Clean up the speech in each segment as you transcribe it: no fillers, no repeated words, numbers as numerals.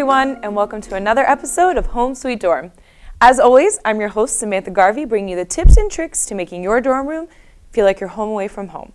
everyone, and welcome to another episode of Home Sweet Dorm. As always, I'm your host, Samantha Garvey, bringing you the tips and tricks to making your dorm room feel like you're home away from home.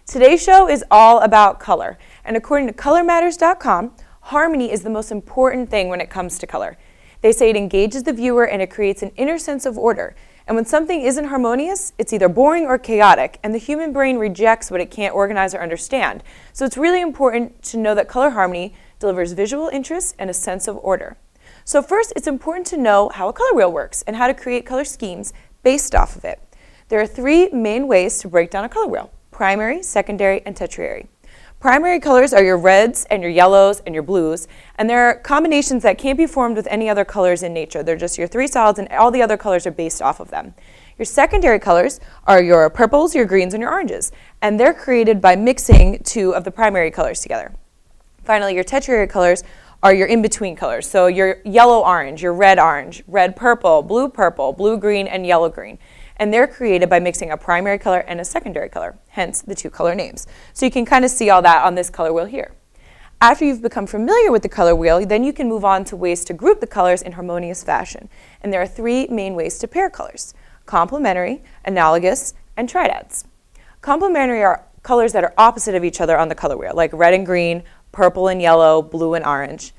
Today's show is all about color, and according to colormatters.com, harmony is the most important thing when it comes to color. They say it engages the viewer and it creates an inner sense of order. And when something isn't harmonious, it's either boring or chaotic, and the human brain rejects what it can't organize or understand. So it's really important to know that color harmony delivers visual interest and a sense of order. So first, it's important to know how a color wheel works and how to create color schemes based off of it. There are three main ways to break down a color wheel: primary, secondary, and tertiary. Primary colors are your reds and your yellows and your blues, and they're combinations that can't be formed with any other colors in nature. They're just your three solids, and all the other colors are based off of them. Your secondary colors are your purples, your greens, and your oranges, and they're created by mixing two of the primary colors together. Finally, your tertiary colors are your in-between colors, so your yellow-orange, your red-orange, red-purple, blue-green, and yellow-green. And they're created by mixing a primary color and a secondary color, hence the two color names. So you can kind of see all that on this color wheel here. After you've become familiar with the color wheel, then you can move on to ways to group the colors in harmonious fashion. And there are three main ways to pair colors: complementary, analogous, and triads. Complementary are colors that are opposite of each other on the color wheel, like red and green, purple and yellow, blue and orange.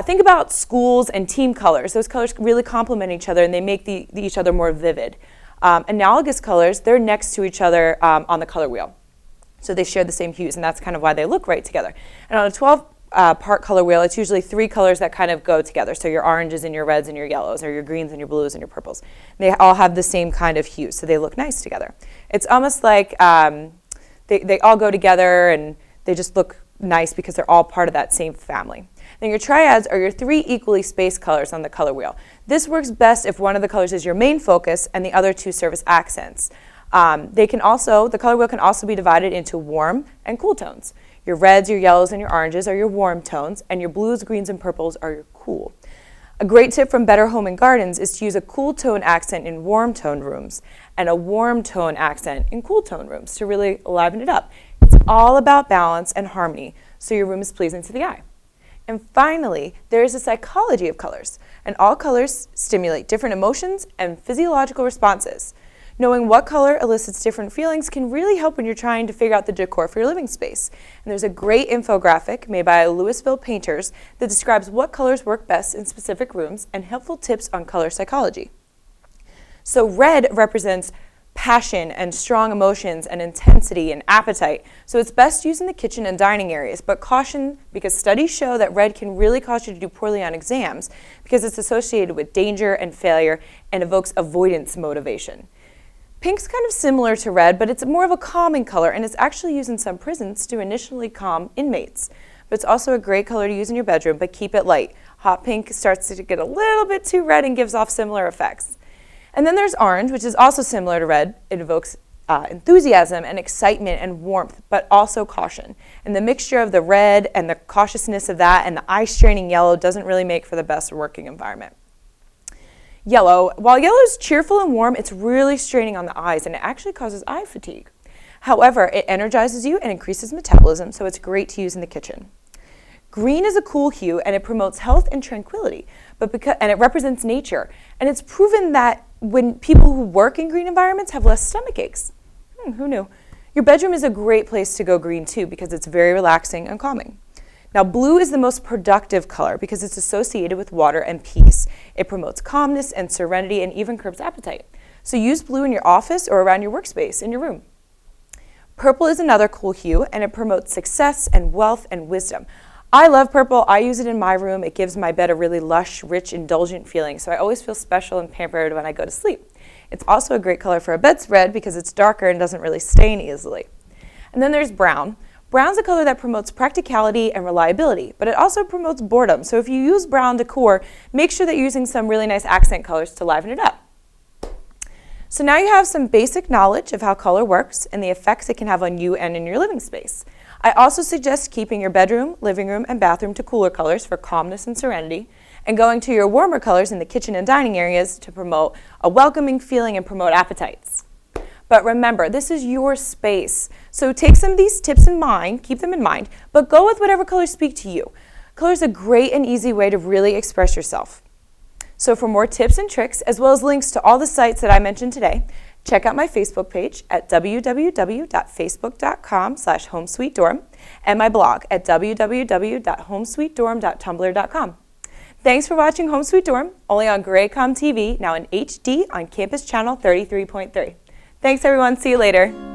Think about schools and team colors. Those colors really complement each other and they make each other more vivid. Analogous colors, they're next to each other on the color wheel. So they share the same hues, and that's kind of why they look right together. And on a 12-part color wheel, it's usually three colors that kind of go together. So your oranges and your reds and your yellows, or your greens and your blues and your purples. They all have the same kind of hue, so they look nice together. It's almost like they all go together and they just look nice because they're all part of that same family. Then your triads are your three equally spaced colors on the color wheel. This works best if one of the colors is your main focus and the other two serve as accents. The color wheel can also be divided into warm and cool tones. Your reds, your yellows, and your oranges are your warm tones, and your blues, greens, and purples are your cool. A great tip from Better Home and Gardens is to use a cool tone accent in warm tone rooms and a warm tone accent in cool tone rooms to really liven it up. It's all about balance and harmony, so your room is pleasing to the eye. And finally, there is a psychology of colors, and all colors stimulate different emotions and physiological responses. Knowing what color elicits different feelings can really help when you're trying to figure out the decor for your living space. And there's a great infographic made by Louisville painters that describes what colors work best in specific rooms and helpful tips on color psychology. So red represents passion and strong emotions and intensity and appetite. So it's best used in the kitchen and dining areas, but caution, because studies show that red can really cause you to do poorly on exams because it's associated with danger and failure and evokes avoidance motivation. Pink's kind of similar to red, but it's more of a calming color, and it's actually used in some prisons to initially calm inmates. But it's also a great color to use in your bedroom, but keep it light. Hot pink starts to get a little bit too red and gives off similar effects. And then there's orange, which is also similar to red. It evokes enthusiasm and excitement and warmth, but also caution. And the mixture of the red and the cautiousness of that and the eye-straining yellow doesn't really make for the best working environment. Yellow, while yellow is cheerful and warm, it's really straining on the eyes, and it actually causes eye fatigue. However, it energizes you and increases metabolism, so it's great to use in the kitchen. Green is a cool hue, and it promotes health and tranquility, and it represents nature. And it's proven that when people who work in green environments have less stomach aches. Who knew? Your bedroom is a great place to go green too, because it's very relaxing and calming. Now, blue is the most productive color because it's associated with water and peace. It promotes calmness and serenity and even curbs appetite. So use blue in your office or around your workspace in your room. Purple is another cool hue, and it promotes success and wealth and wisdom. I love purple. I use it in my room. It gives my bed a really lush, rich, indulgent feeling, so I always feel special and pampered when I go to sleep. It's also a great color for a bedspread because it's darker and doesn't really stain easily. And then there's brown. Brown's a color that promotes practicality and reliability, but it also promotes boredom. So if you use brown decor, make sure that you're using some really nice accent colors to liven it up. So now you have some basic knowledge of how color works and the effects it can have on you and in your living space. I also suggest keeping your bedroom, living room, and bathroom to cooler colors for calmness and serenity, and going to your warmer colors in the kitchen and dining areas to promote a welcoming feeling and promote appetites. But remember, this is your space. So take some of these tips in mind, keep them in mind, but go with whatever colors speak to you. Color is a great and easy way to really express yourself. So for more tips and tricks, as well as links to all the sites that I mentioned today, check out my Facebook page at www.facebook.com/homesweetdorm and my blog at www.homesweetdorm.tumblr.com. Thanks for watching Home Sweet Dorm, only on GreyComm TV, now in HD on Campus Channel 33.3. Thanks everyone, see you later.